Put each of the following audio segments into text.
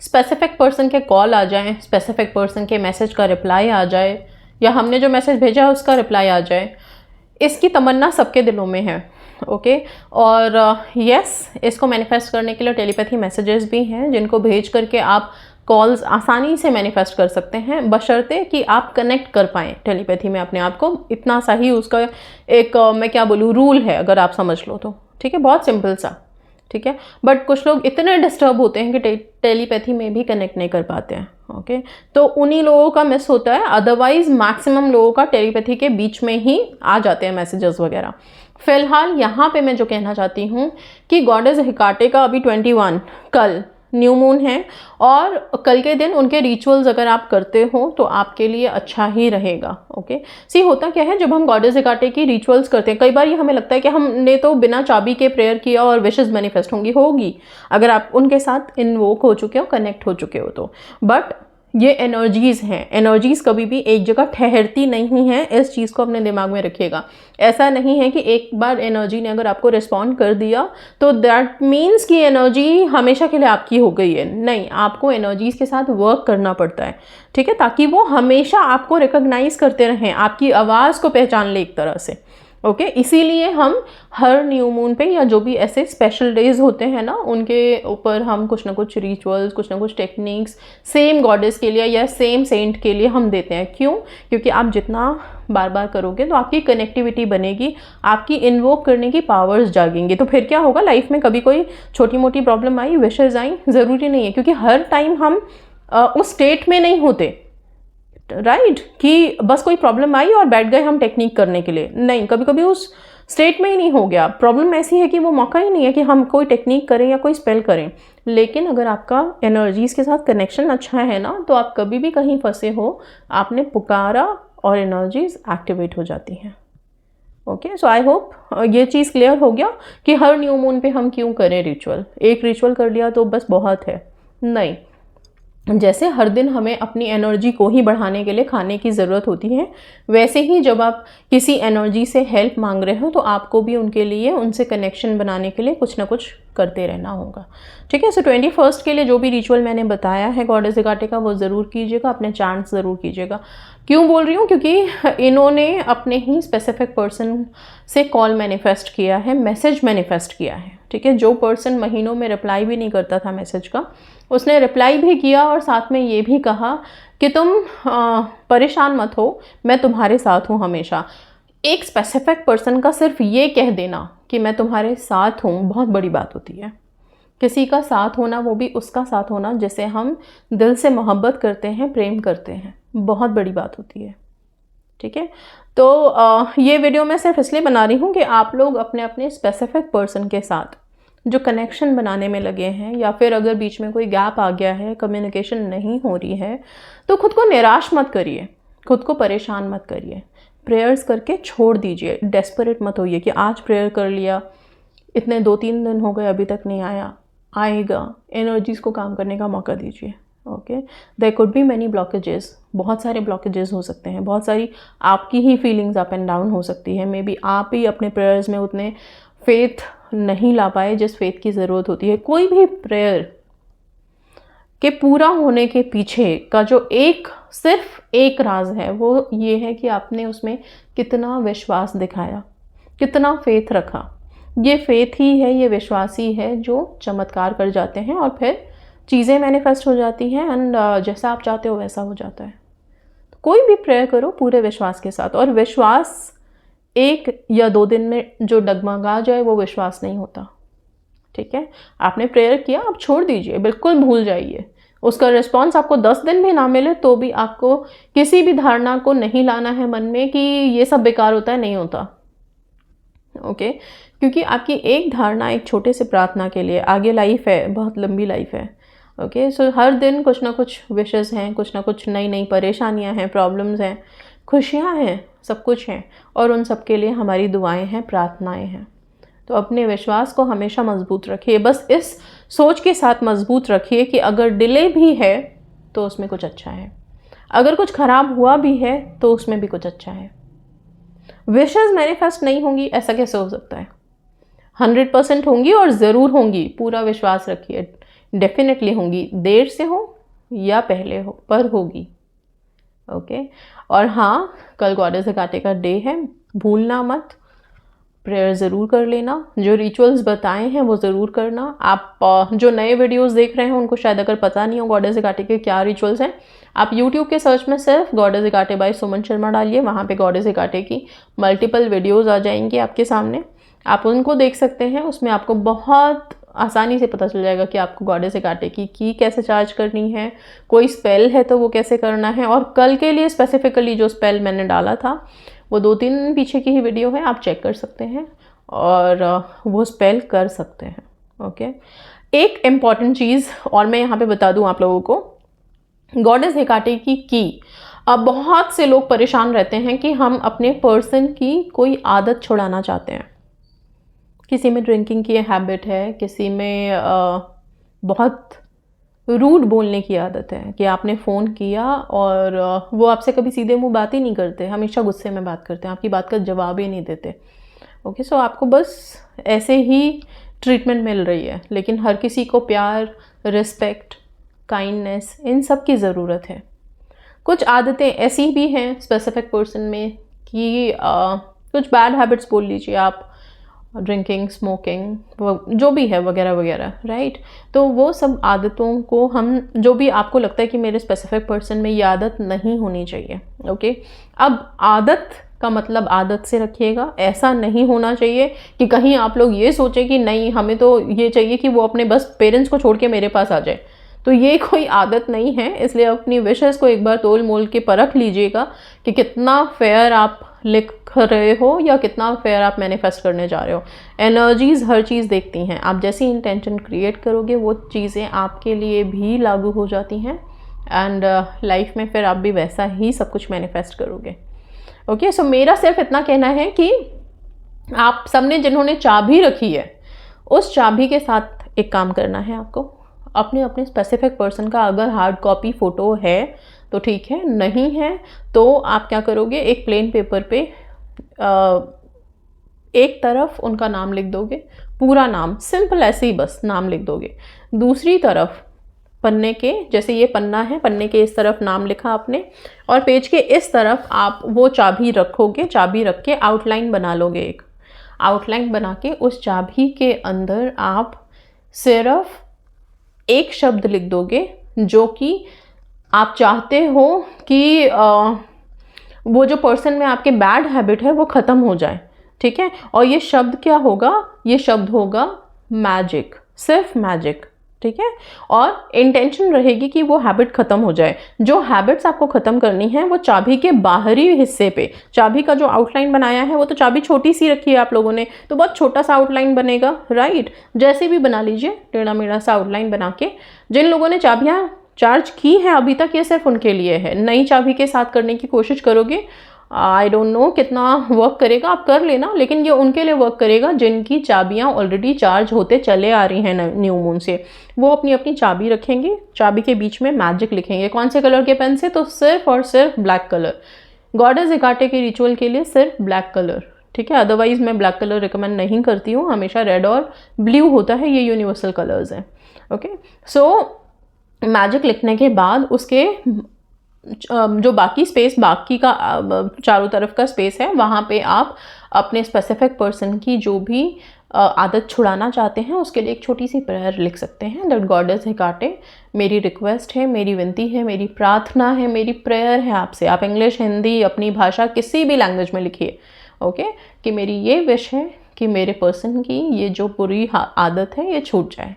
Specific person के call आ जाए, specific person के मैसेज का रिप्लाई आ जाए, या हमने जो मैसेज भेजा है उसका रिप्लाई आ जाए, इसकी तमन्ना सबके दिलों में है। ओके और यस, इसको मैनिफेस्ट करने के लिए टेलीपैथी मैसेजेस भी हैं जिनको भेज करके आप कॉल्स आसानी से मैनिफेस्ट कर सकते हैं, बशर्ते कि आप कनेक्ट कर पाएँ टेलीपैथी में अपने आप को। इतना सा ही उसका एक मैं क्या बोलूँ रूल है, अगर आप समझ लो तो। ठीक है, बहुत सिंपल सा। ठीक है, बट कुछ लोग इतने डिस्टर्ब होते हैं कि टेलीपैथी में भी कनेक्ट नहीं कर पाते हैं। ओके तो उन्हीं लोगों का मिस होता है, अदरवाइज मैक्सिमम लोगों का टेलीपैथी के बीच में ही आ जाते हैं मैसेजेस वगैरह। फिलहाल यहाँ पे मैं जो कहना चाहती हूँ कि गॉडेस हेकाटे का अभी 21 कल न्यू मून है, और कल के दिन उनके रिचुअल्स अगर आप करते हो तो आपके लिए अच्छा ही रहेगा। ओके सी होता क्या है, जब हम गॉडेस हेकाटे की रिचुअल्स करते हैं, कई बार ये हमें लगता है कि हमने तो बिना चाबी के प्रेयर किया और विशेस मैनिफेस्ट होगी अगर आप उनके साथ इन्वोक हो चुके हो, कनेक्ट हो चुके हो तो। बट ये एनर्जीज हैं, एनर्जीज कभी भी एक जगह ठहरती नहीं है, इस चीज़ को अपने दिमाग में रखिएगा। ऐसा नहीं है कि एक बार एनर्जी ने अगर आपको रिस्पॉन्ड कर दिया तो दैट मीन्स कि एनर्जी हमेशा के लिए आपकी हो गई है। नहीं, आपको एनर्जीज के साथ वर्क करना पड़ता है। ठीक है, ताकि वो हमेशा आपको रिकॉग्नाइज करते रहें, आपकी आवाज़ को पहचान ले एक तरह से। ओके इसीलिए हम हर न्यू मून पे या जो भी ऐसे स्पेशल डेज होते हैं ना, उनके ऊपर हम कुछ ना कुछ रिचुअल्स, कुछ ना कुछ टेक्निक्स सेम गॉडेस के लिए या सेम सेंट के लिए हम देते हैं। क्यों? क्योंकि आप जितना बार बार करोगे तो आपकी कनेक्टिविटी बनेगी, आपकी इन्वोक करने की पावर्स जागेंगी। तो फिर क्या होगा, लाइफ में कभी कोई छोटी मोटी प्रॉब्लम आई, विशेज़ आई, ज़रूरी नहीं है, क्योंकि हर टाइम हम उस स्टेट में नहीं होते। राइट कि बस कोई प्रॉब्लम आई और बैठ गए हम टेक्निक करने के लिए। नहीं, कभी कभी उस स्टेट में ही नहीं हो गया, प्रॉब्लम ऐसी है कि वो मौका ही नहीं है कि हम कोई टेक्निक करें या कोई स्पेल करें। लेकिन अगर आपका एनर्जीज़ के साथ कनेक्शन अच्छा है ना, तो आप कभी भी कहीं फंसे हो, आपने पुकारा और एनर्जीज एक्टिवेट हो जाती हैं। ओके सो आई होप ये चीज़ क्लियर हो गया कि हर न्यू मून पे हम क्यों करें रिचुअल। एक रिचुअल कर लिया तो बस बहुत है, नहीं। जैसे हर दिन हमें अपनी एनर्जी को ही बढ़ाने के लिए खाने की ज़रूरत होती है, वैसे ही जब आप किसी एनर्जी से हेल्प मांग रहे हो तो आपको भी उनके लिए, उनसे कनेक्शन बनाने के लिए कुछ ना कुछ करते रहना होगा। ठीक है, सो 21 के लिए जो भी रिचुअल मैंने बताया है गॉडेस हेकाटे का, वो ज़रूर कीजिएगा, अपने चांट्स ज़रूर कीजिएगा। क्यों बोल रही हूँ? क्योंकि इन्होंने अपने ही स्पेसिफिक पर्सन से कॉल मैनिफेस्ट किया है, मैसेज मैनिफेस्ट किया है। ठीक है, जो पर्सन महीनों में रिप्लाई भी नहीं करता था मैसेज का, उसने रिप्लाई भी किया और साथ में ये भी कहा कि तुम परेशान मत हो, मैं तुम्हारे साथ हूँ हमेशा। एक स्पेसिफिक पर्सन का सिर्फ ये कह देना कि मैं तुम्हारे साथ हूँ बहुत बड़ी बात होती है। किसी का साथ होना, वो भी उसका साथ होना जिसे हम दिल से मोहब्बत करते हैं, प्रेम करते हैं, बहुत बड़ी बात होती है। ठीक है, तो ये वीडियो मैं सिर्फ इसलिए बना रही हूँ कि आप लोग अपने अपने स्पेसिफिक पर्सन के साथ जो कनेक्शन बनाने में लगे हैं, या फिर अगर बीच में कोई गैप आ गया है, कम्युनिकेशन नहीं हो रही है, तो खुद को निराश मत करिए, खुद को परेशान मत करिए, प्रेयर्स करके छोड़ दीजिए। डेस्परेट मत होइए कि आज प्रेयर कर लिया, इतने 2-3 दिन हो गए अभी तक नहीं आया, आएगा। एनर्जीज़ को काम करने का मौका दीजिए। Okay, there could be many blockages, बहुत सारे ब्लॉकेजेस हो सकते हैं, बहुत सारी आपकी ही फीलिंग्स अप एंड डाउन हो सकती है। मे बी आप ही अपने प्रेयर्स में उतने फेथ नहीं ला पाए जिस फेथ की ज़रूरत होती है। कोई भी प्रेयर के पूरा होने के पीछे का जो सिर्फ एक राज है, वो ये है कि आपने उसमें कितना विश्वास दिखाया, कितना फेथ रखा। ये फेथ ही है, ये विश्वास ही है जो चमत्कार कर जाते हैं और फिर चीज़ें मैनिफेस्ट हो जाती हैं एंड जैसा आप चाहते हो वैसा हो जाता है। तो कोई भी प्रेयर करो पूरे विश्वास के साथ, और विश्वास 1 या 2 दिन में जो डगमगा जाए वो विश्वास नहीं होता। ठीक है, आपने प्रेयर किया, आप छोड़ दीजिए, बिल्कुल भूल जाइए। उसका रिस्पॉन्स आपको 10 दिन भी ना मिले तो भी आपको किसी भी धारणा को नहीं लाना है मन में कि ये सब बेकार होता है, नहीं होता। ओके, क्योंकि आपकी एक धारणा एक छोटे से प्रार्थना के लिए, आगे लाइफ है, बहुत लंबी लाइफ है। ओके सो हर दिन कुछ ना कुछ विशेस हैं, कुछ ना कुछ नई नई परेशानियां हैं, प्रॉब्लम्स हैं, खुशियां हैं, सब कुछ हैं, और उन सब के लिए हमारी दुआएं हैं, प्रार्थनाएं हैं। तो अपने विश्वास को हमेशा मजबूत रखिए, बस इस सोच के साथ मजबूत रखिए कि अगर डिले भी है तो उसमें कुछ अच्छा है, अगर कुछ ख़राब हुआ भी है तो उसमें भी कुछ अच्छा है। विशेस मैनिफेस्ट नहीं होंगी ऐसा कैसे हो सकता है? 100% होंगी और ज़रूर होंगी, पूरा विश्वास रखिए। डेफिनेटली होंगी, देर से हो या पहले हो पर होगी। ओके और हाँ, कल गॉडेस हेकाटे का डे है, भूलना मत, प्रेयर ज़रूर कर लेना, जो रिचुअल्स बताए हैं वो ज़रूर करना। आप जो नए वीडियोस देख रहे हैं उनको शायद अगर पता नहीं हो गॉडेस हेकाटे के क्या रिचुअल्स हैं, आप यूट्यूब के सर्च में सिर्फ गॉडेस हेकाटे बाय सुमन शर्मा डालिए, वहाँ पे गॉडेस हेकाटे की मल्टीपल वीडियोज़ आ जाएंगी आपके सामने, आप उनको देख सकते हैं। उसमें आपको बहुत आसानी से पता चल जाएगा कि आपको गॉडेस हेकाटे की कैसे चार्ज करनी है, कोई स्पेल है तो वो कैसे करना है। और कल के लिए स्पेसिफिकली जो स्पेल मैंने डाला था वो 2-3 दिन पीछे की ही वीडियो है, आप चेक कर सकते हैं और वो स्पेल कर सकते हैं। ओके एक इम्पॉर्टेंट चीज़ और मैं यहाँ पे बता दूँ आप लोगों को, गॉडेस हेकाटे की अब बहुत से लोग परेशान रहते हैं कि हम अपने पर्सन की कोई आदत छुड़ाना चाहते हैं। किसी में ड्रिंकिंग की हैबिट है, किसी में बहुत रूड बोलने की आदत है कि आपने फ़ोन किया और वो आपसे कभी सीधे मुंह बात ही नहीं करते, हमेशा गुस्से में बात करते हैं, आपकी बात का जवाब ही नहीं देते। ओके सो आपको बस ऐसे ही ट्रीटमेंट मिल रही है, लेकिन हर किसी को प्यार, रिस्पेक्ट, काइंडनेस इन सब की ज़रूरत है। कुछ आदतें ऐसी भी हैं स्पेसिफिक पर्सन में कि कुछ बैड हैबिट्स बोल लीजिए आप, ड्रिंकिंग, स्मोकिंग, जो भी है वगैरह वगैरह, राइट। तो वो सब आदतों को हम, जो भी आपको लगता है कि मेरे स्पेसिफिक पर्सन में ये आदत नहीं होनी चाहिए, ओके। अब आदत का मतलब आदत से रखिएगा, ऐसा नहीं होना चाहिए कि कहीं आप लोग ये सोचें कि नहीं हमें तो ये चाहिए कि वो अपने बस पेरेंट्स को छोड़ के मेरे पास आ जाए, तो ये कोई आदत नहीं है। इसलिए अपनी विशेस को एक बार तोल मोल के परख लीजिएगा कि कितना फेयर आप लिख रहे हो या कितना फेयर आप मैनिफेस्ट करने जा रहे हो। एनर्जीज़ हर चीज़ देखती हैं, आप जैसी इंटेंशन क्रिएट करोगे वो चीज़ें आपके लिए भी लागू हो जाती हैं एंड लाइफ में फिर आप भी वैसा ही सब कुछ मैनिफेस्ट करोगे। ओके सो मेरा सिर्फ इतना कहना है कि आप सबने जिन्होंने चाबी रखी है उस चाबी के साथ एक काम करना है आपको, अपने अपने स्पेसिफिक पर्सन का अगर हार्ड कॉपी फ़ोटो है तो ठीक है, नहीं है तो आप क्या करोगे, एक प्लेन पेपर पे एक तरफ उनका नाम लिख दोगे, पूरा नाम, सिंपल ऐसे ही बस नाम लिख दोगे। दूसरी तरफ पन्ने के, जैसे ये पन्ना है, पन्ने के इस तरफ नाम लिखा आपने और पेज के इस तरफ आप वो चाबी रखोगे। चाबी रख के आउटलाइन बना लोगे, एक आउटलाइन बना के उस चाबी के अंदर आप सिर्फ एक शब्द लिख दोगे जो कि आप चाहते हो कि वो जो पर्सन में आपके बैड हैबिट है वो ख़त्म हो जाए, ठीक है। और ये शब्द क्या होगा, ये शब्द होगा मैजिक, सिर्फ मैजिक, ठीक है। और इंटेंशन रहेगी कि वो हैबिट ख़त्म हो जाए। जो हैबिट्स आपको ख़त्म करनी है वो चाबी के बाहरी हिस्से पे, चाबी का जो आउटलाइन बनाया है वो तो चाबी छोटी सी रखी है आप लोगों ने, तो बहुत छोटा सा आउटलाइन बनेगा, राइट। जैसे भी बना लीजिए, टेढ़ा मेढ़ा सा आउटलाइन बना के। जिन लोगों ने चाबियाँ चार्ज की है अभी तक, ये सिर्फ उनके लिए है। नई चाबी के साथ करने की कोशिश करोगे, आई डोंट नो कितना वर्क करेगा, आप कर लेना, लेकिन ये उनके लिए वर्क करेगा जिनकी चाबियां ऑलरेडी चार्ज होते चले आ रही हैं न्यू मून से। वो अपनी अपनी चाबी रखेंगे, चाबी के बीच में मैजिक लिखेंगे। कौन से कलर के पेन से, तो सिर्फ और सिर्फ ब्लैक कलर। गॉडेस हेकाटे के रिचुअल के लिए सिर्फ ब्लैक कलर, ठीक है। अदरवाइज मैं ब्लैक कलर रिकमेंड नहीं करती हूँ, हमेशा रेड और ब्लू होता है, ये यूनिवर्सल कलर्स हैं। ओके सो मैजिक लिखने के बाद उसके जो बाकी स्पेस, बाकी का चारों तरफ का स्पेस है, वहाँ पे आप अपने स्पेसिफिक पर्सन की जो भी आदत छुड़ाना चाहते हैं उसके लिए एक छोटी सी प्रेयर लिख सकते हैं। दैट गॉडेस हेकाटे, मेरी रिक्वेस्ट है, मेरी विनती है, मेरी प्रार्थना है, मेरी प्रेयर है आपसे। आप इंग्लिश, हिंदी, अपनी भाषा किसी भी लैंग्वेज में लिखिए, ओके, कि मेरी ये विश है कि मेरे पर्सन की ये जो बुरी आदत है ये छूट जाए।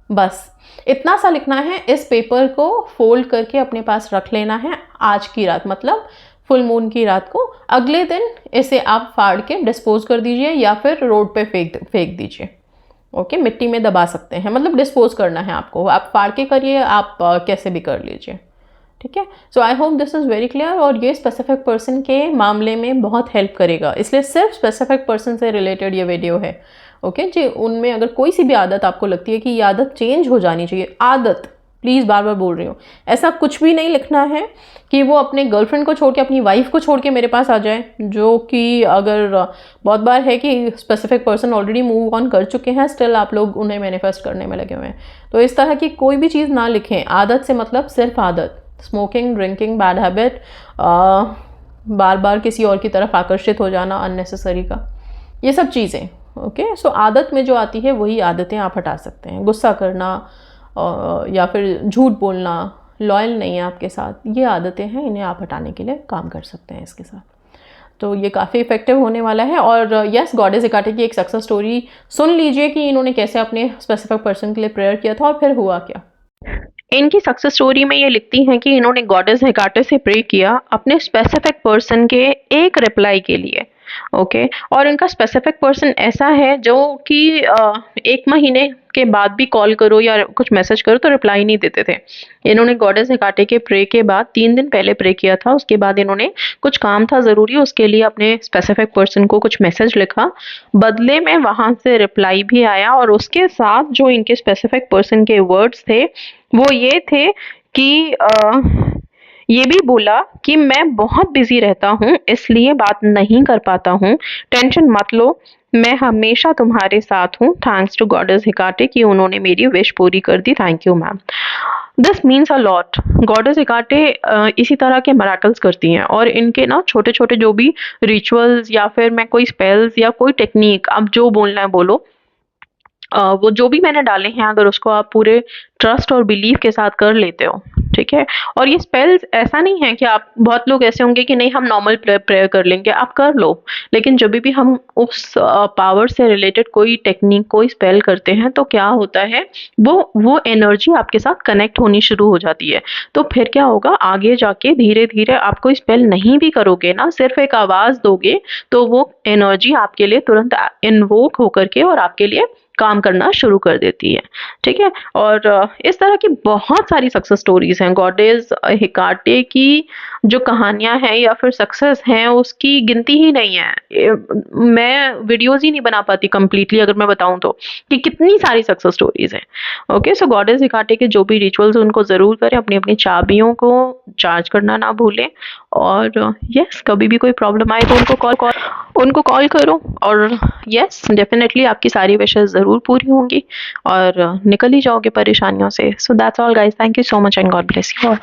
बस इतना सा लिखना है। इस पेपर को फोल्ड करके अपने पास रख लेना है आज की रात, मतलब फुल मून की रात को। अगले दिन इसे आप फाड़ के डिस्पोज कर दीजिए या फिर रोड पे फेंक दीजिए, ओके। मिट्टी में दबा सकते हैं, मतलब डिस्पोज करना है आपको, आप फाड़ के करिए, आप कैसे भी कर लीजिए, ठीक है। So I hope this is very clear. और ये स्पेसिफिक पर्सन के मामले में बहुत हेल्प करेगा, इसलिए सिर्फ स्पेसिफिक पर्सन से रिलेटेड ये वीडियो है, ओके जी। उनमें अगर कोई सी भी आदत आपको लगती है कि ये आदत चेंज हो जानी चाहिए, आदत प्लीज़ बार बार बोल रही हूँ, ऐसा कुछ भी नहीं लिखना है कि वो अपने गर्लफ्रेंड को छोड़ के, अपनी वाइफ को छोड़ के मेरे पास आ जाए, जो कि अगर बहुत बार है कि specific person already move on कर चुके हैं, स्टिल आप लोग उन्हें मैनिफेस्ट करने में लगे हुए हैं। तो इस तरह की कोई भी चीज़ ना लिखें। आदत से मतलब सिर्फ आदत, स्मोकिंग, ड्रिंकिंग, बैड हैबिट, बार बार किसी और की तरफ आकर्षित हो जाना अननेसेसरी का, ये सब चीज़ें। ओके, सो आदत में जो आती है वही आदतें आप हटा सकते हैं। गुस्सा करना या फिर झूठ बोलना, लॉयल नहीं है आपके साथ, ये आदतें हैं, इन्हें आप हटाने के लिए काम कर सकते हैं इसके साथ। तो ये काफ़ी इफेक्टिव होने वाला है। और यस, गॉडेस हेकाटे की एक सक्सेस स्टोरी सुन लीजिए कि इन्होंने कैसे अपने स्पेसिफिक पर्सन के लिए प्रेयर किया था और फिर हुआ क्या। इनकी सक्सेस स्टोरी में ये लिखती हैं कि इन्होंने गॉडेस हेकाटे से प्रे किया अपने स्पेसिफिक पर्सन के एक रिप्लाई के लिए। ओके, और इनका स्पेसिफिक पर्सन ऐसा है जो कि 1 महीने के बाद भी कॉल करो या कुछ मैसेज करो तो रिप्लाई नहीं देते थे। इन्होंने गॉडेस हेकाटे के प्रे के बाद 3 दिन पहले प्रे किया था, उसके बाद इन्होंने कुछ काम था ज़रूरी, उसके लिए अपने स्पेसिफिक पर्सन को कुछ मैसेज लिखा, बदले में वहाँ से रिप्लाई भी आया, और उसके साथ जो इनके स्पेसिफिक पर्सन के वर्ड्स थे वो ये थे कि ये भी बोला कि मैं बहुत बिजी रहता हूँ इसलिए बात नहीं कर पाता हूँ, टेंशन मत लो, मैं हमेशा तुम्हारे साथ हूँ, थैंक्स टू गॉडेस हेकाटे कि उन्होंने मेरी विश पूरी कर दी, thank you ma'am. This means a lot. Goddess Hecate इसी तरह के मराकल्स करती हैं, और इनके ना छोटे छोटे जो भी रिचुअल्स या फिर मैं कोई स्पेल्स या कोई टेक्निक, अब जो बोलना है बोलो, वो जो भी मैंने डाले हैं अगर उसको आप पूरे ट्रस्ट और बिलीव के साथ कर लेते हो, ठीक है। और ये स्पेल्स ऐसा नहीं है कि आप, बहुत लोग ऐसे होंगे कि नहीं हम नॉर्मल प्रेयर कर लेंगे, आप कर लो, लेकिन जब भी हम उस पावर से रिलेटेड कोई टेक्निक, कोई स्पेल करते हैं तो क्या होता है, वो एनर्जी आपके साथ कनेक्ट होनी शुरू हो जाती है। तो फिर क्या होगा, आगे जाके धीरे धीरे आप कोई स्पेल नहीं भी करोगे ना, सिर्फ एक आवाज़ दोगे तो वो एनर्जी आपके लिए तुरंत इन्वोक होकर के और आपके लिए काम करना शुरू कर देती है, ठीक है। और इस तरह की बहुत सारी सक्सेस स्टोरीज हैं। गॉडेस हेकाटे की जो कहानियां हैं या फिर सक्सेस हैं उसकी गिनती ही नहीं है। मैं वीडियोस ही नहीं बना पाती कंप्लीटली अगर मैं बताऊं तो, कि कितनी सारी सक्सेस स्टोरीज हैं। ओके, सो गॉडेस हेकाटे के जो भी रिचुअल्स उनको जरूर करें, अपनी अपनी चाबियों को चार्ज करना ना भूलें, और यस, कभी भी कोई प्रॉब्लम आए तो उनको कॉल करो, और यस डेफिनेटली आपकी सारी विशेष ज़रूर पूरी होंगी और निकल ही जाओगे परेशानियों से। So that's all guys, thank you so much and God bless you all.